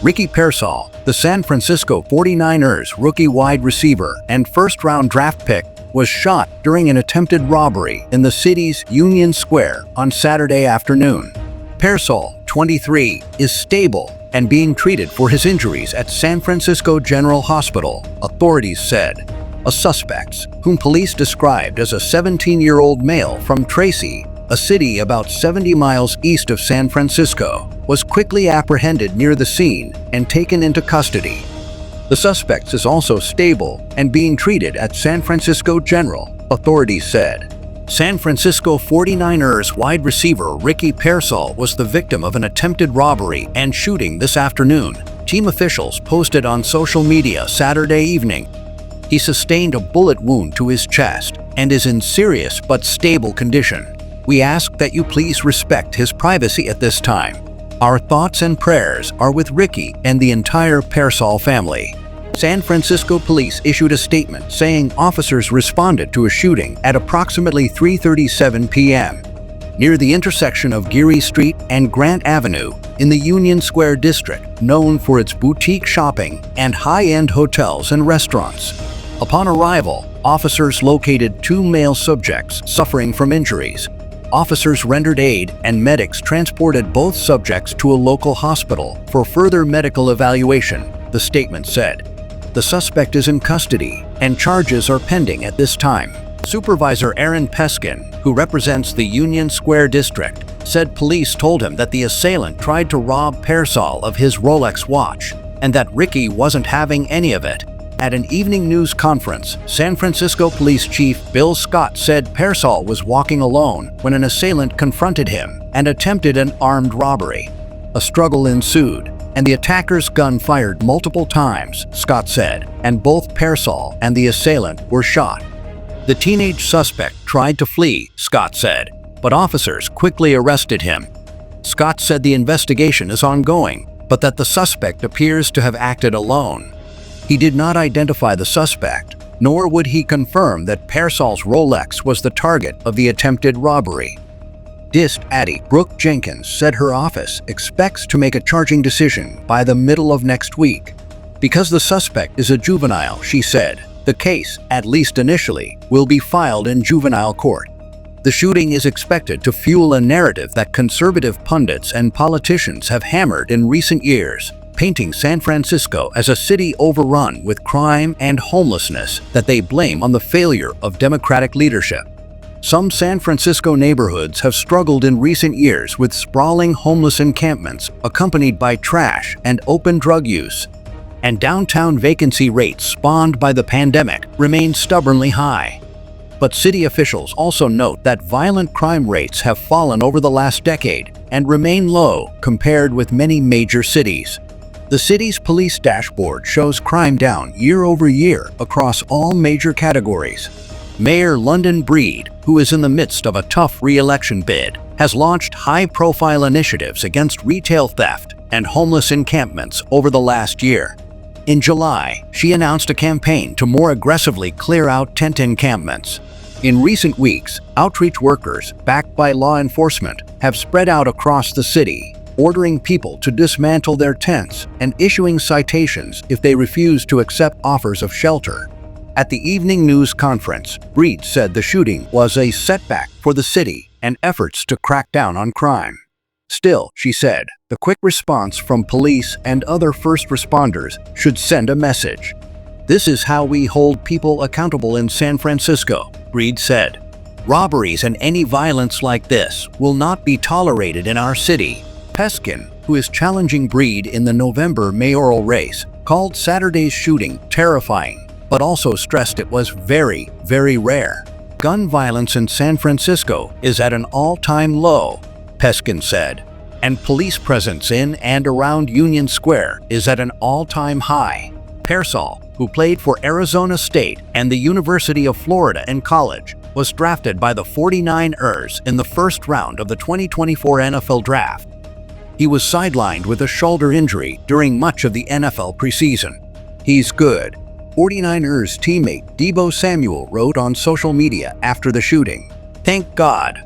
Ricky Pearsall, the San Francisco 49ers rookie wide receiver and first-round draft pick, was shot during an attempted robbery in the city's Union Square on Saturday afternoon. Pearsall, 23, is stable and being treated for his injuries at San Francisco General Hospital, authorities said. A suspect, whom police described as a 17-year-old male from Tracy, a city about 70 miles east of San Francisco, was quickly apprehended near the scene and taken into custody. The suspect is also stable and being treated at San Francisco General, authorities said. San Francisco 49ers wide receiver Ricky Pearsall was the victim of an attempted robbery and shooting this afternoon, team officials posted on social media Saturday evening. He sustained a bullet wound to his chest and is in serious but stable condition. We ask that you please respect his privacy at this time. Our thoughts and prayers are with Ricky and the entire Pearsall family. San Francisco police issued a statement saying officers responded to a shooting at approximately 3:37 p.m. near the intersection of Geary Street and Grant Avenue in the Union Square district, known for its boutique shopping and high-end hotels and restaurants. Upon arrival, officers located two male subjects suffering from injuries. Officers rendered aid and medics transported both subjects to a local hospital for further medical evaluation, the statement said. The suspect is in custody and charges are pending at this time. Supervisor Aaron Peskin, who represents the Union Square district, said police told him that the assailant tried to rob Pearsall of his Rolex watch and that Ricky wasn't having any of it. At an evening news conference, San Francisco Police Chief Bill Scott said Pearsall was walking alone when an assailant confronted him and attempted an armed robbery. A struggle ensued, and the attacker's gun fired multiple times, Scott said, and both Pearsall and the assailant were shot. The teenage suspect tried to flee, Scott said, but officers quickly arrested him. Scott said the investigation is ongoing, but that the suspect appears to have acted alone. He did not identify the suspect, nor would he confirm that Pearsall's Rolex was the target of the attempted robbery. DIST Addie Brooke Jenkins said her office expects to make a charging decision by the middle of next week. Because the suspect is a juvenile, she said, the case, at least initially, will be filed in juvenile court. The shooting is expected to fuel a narrative that conservative pundits and politicians have hammered in recent years, painting San Francisco as a city overrun with crime and homelessness that they blame on the failure of Democratic leadership. Some San Francisco neighborhoods have struggled in recent years with sprawling homeless encampments accompanied by trash and open drug use. And downtown vacancy rates spawned by the pandemic remain stubbornly high. But city officials also note that violent crime rates have fallen over the last decade and remain low compared with many major cities. The city's police dashboard shows crime down year over year across all major categories. Mayor London Breed, who is in the midst of a tough re-election bid, has launched high-profile initiatives against retail theft and homeless encampments over the last year. In July, she announced a campaign to more aggressively clear out tent encampments. In recent weeks, outreach workers, backed by law enforcement, have spread out across the city, ordering people to dismantle their tents and issuing citations if they refuse to accept offers of shelter. At the evening news conference, Breed said the shooting was a setback for the city and efforts to crack down on crime. Still, she said, the quick response from police and other first responders should send a message. This is how we hold people accountable in San Francisco, Breed said. Robberies and any violence like this will not be tolerated in our city. Peskin, who is challenging Breed in the November mayoral race, called Saturday's shooting terrifying, but also stressed it was very, very rare. Gun violence in San Francisco is at an all-time low, Peskin said, and police presence in and around Union Square is at an all-time high. Pearsall, who played for Arizona State and the University of Florida in college, was drafted by the 49ers in the first round of the 2024 NFL Draft. He was sidelined with a shoulder injury during much of the NFL preseason. He's good, 49ers teammate Deebo Samuel wrote on social media after the shooting. Thank God.